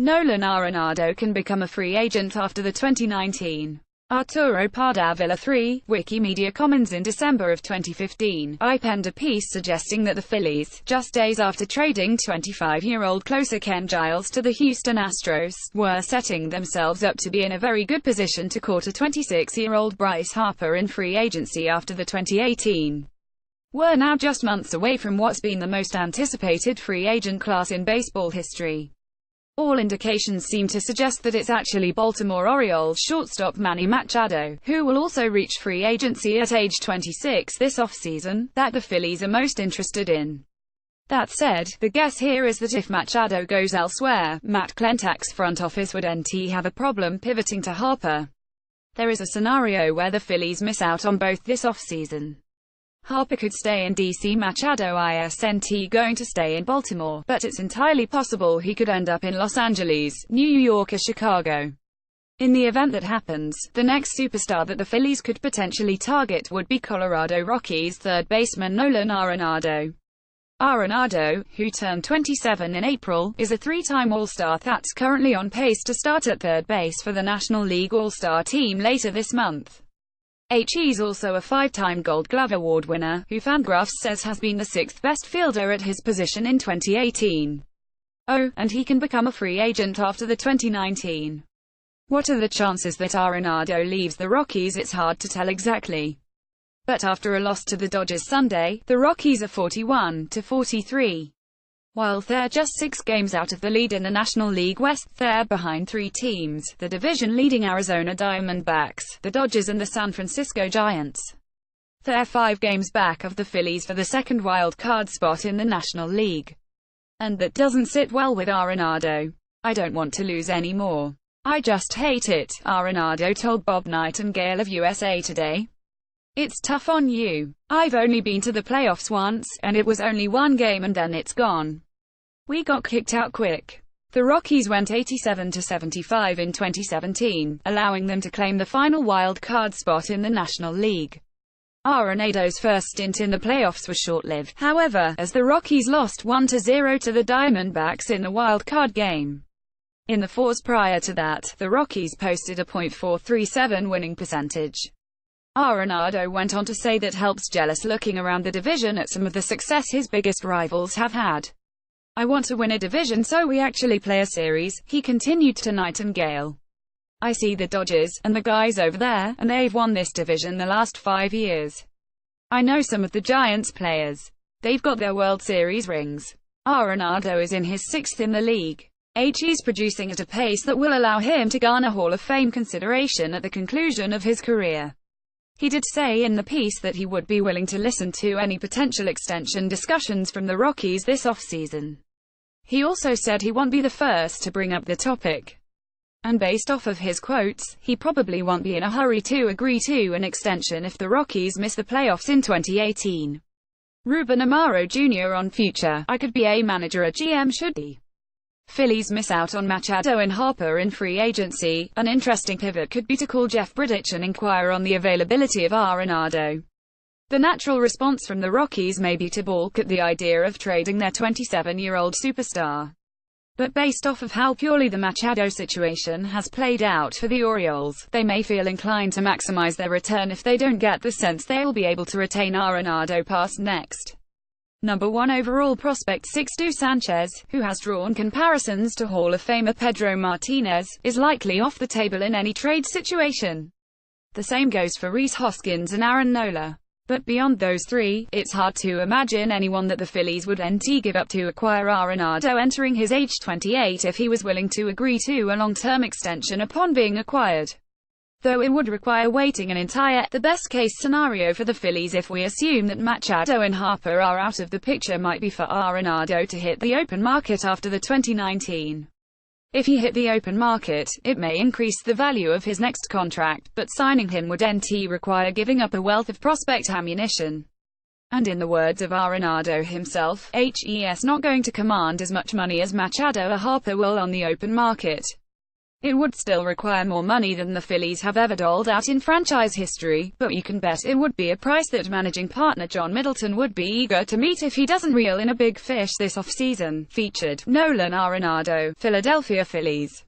Nolan Arenado can become a free agent after the 2019 Arturo Parda Villa 3. Wikimedia Commons. In December of 2015, I penned a piece suggesting that the Phillies, just days after trading 25-year-old closer Ken Giles to the Houston Astros, were setting themselves up to be in a very good position to court a 26-year-old Bryce Harper in free agency after the 2018. We're now just months away from what's been the most anticipated free agent class in baseball history. All indications seem to suggest that it's actually Baltimore Orioles shortstop Manny Machado, who will also reach free agency at age 26 this offseason, that the Phillies are most interested in. That said, the guess here is that if Machado goes elsewhere, Matt Klentak's front office would have a problem pivoting to Harper. There is a scenario where the Phillies miss out on both this offseason. Harper could stay in DC, Machado isn't going to stay in Baltimore, but it's entirely possible he could end up in Los Angeles, New York or Chicago. In the event that happens, the next superstar that the Phillies could potentially target would be Colorado Rockies third baseman Nolan Arenado. Arenado, who turned 27 in April, is a three-time All-Star that's currently on pace to start at third base for the National League All-Star team later this month. He's also a five-time Gold Glove Award winner, who Fangraphs says has been the sixth best fielder at his position in 2018. Oh, and he can become a free agent after the 2019. What are the chances that Arenado leaves the Rockies? It's hard to tell exactly. But after a loss to the Dodgers Sunday, the Rockies are 41-43. While they're just 6 games out of the lead in the National League West, they're behind 3 teams, the division-leading Arizona Diamondbacks, the Dodgers and the San Francisco Giants. They're 5 games back of the Phillies for the second wild-card spot in the National League. And that doesn't sit well with Arenado. "I don't want to lose any more. I just hate it," Arenado told Bob Nightingale of USA Today. "It's tough on you. I've only been to the playoffs once, and it was only 1 game and then it's gone. We got kicked out quick." The Rockies went 87-75 in 2017, allowing them to claim the final wild card spot in the National League. Arenado's first stint in the playoffs was short-lived, however, as the Rockies lost 1-0 to the Diamondbacks in the wild card game. In the 4s prior to that, the Rockies posted a .437 winning percentage. Arenado went on to say that helps jealous looking around the division at some of the success his biggest rivals have had. "I want to win a division so we actually play a series," he continued to Nightingale. "I see the Dodgers, and the guys over there, and they've won this division the last 5 years. I know some of the Giants players. They've got their World Series rings." Arenado is in his 6th in the league. He's producing at a pace that will allow him to garner Hall of Fame consideration at the conclusion of his career. He did say in the piece that he would be willing to listen to any potential extension discussions from the Rockies this offseason. He also said he won't be the first to bring up the topic. And based off of his quotes, he probably won't be in a hurry to agree to an extension if the Rockies miss the playoffs in 2018. Ruben Amaro Jr. on Future: "I could be a manager or GM should he. Phillies miss out on Machado and Harper in free agency. An interesting pivot could be to call Jeff Bridich and inquire on the availability of Arenado." The natural response from the Rockies may be to balk at the idea of trading their 27-year-old superstar. But based off of how purely the Machado situation has played out for the Orioles, they may feel inclined to maximize their return if they don't get the sense they'll be able to retain Arenado past next. Number 1 overall prospect Sixto Sanchez, who has drawn comparisons to Hall of Famer Pedro Martinez, is likely off the table in any trade situation. The same goes for Rhys Hoskins and Aaron Nola. But beyond those 3, it's hard to imagine anyone that the Phillies would give up to acquire Arenado entering his age 28 if he was willing to agree to a long-term extension upon being acquired. Though it would require waiting an entire, the best-case scenario for the Phillies if we assume that Machado and Harper are out of the picture might be for Arenado to hit the open market after the 2019. If he hit the open market, it may increase the value of his next contract, but signing him would require giving up a wealth of prospect ammunition. And in the words of Arenado himself, he's not going to command as much money as Machado or Harper will on the open market. It would still require more money than the Phillies have ever doled out in franchise history, but you can bet it would be a price that managing partner John Middleton would be eager to meet if he doesn't reel in a big fish this offseason. Featured, Nolan Arenado, Philadelphia Phillies.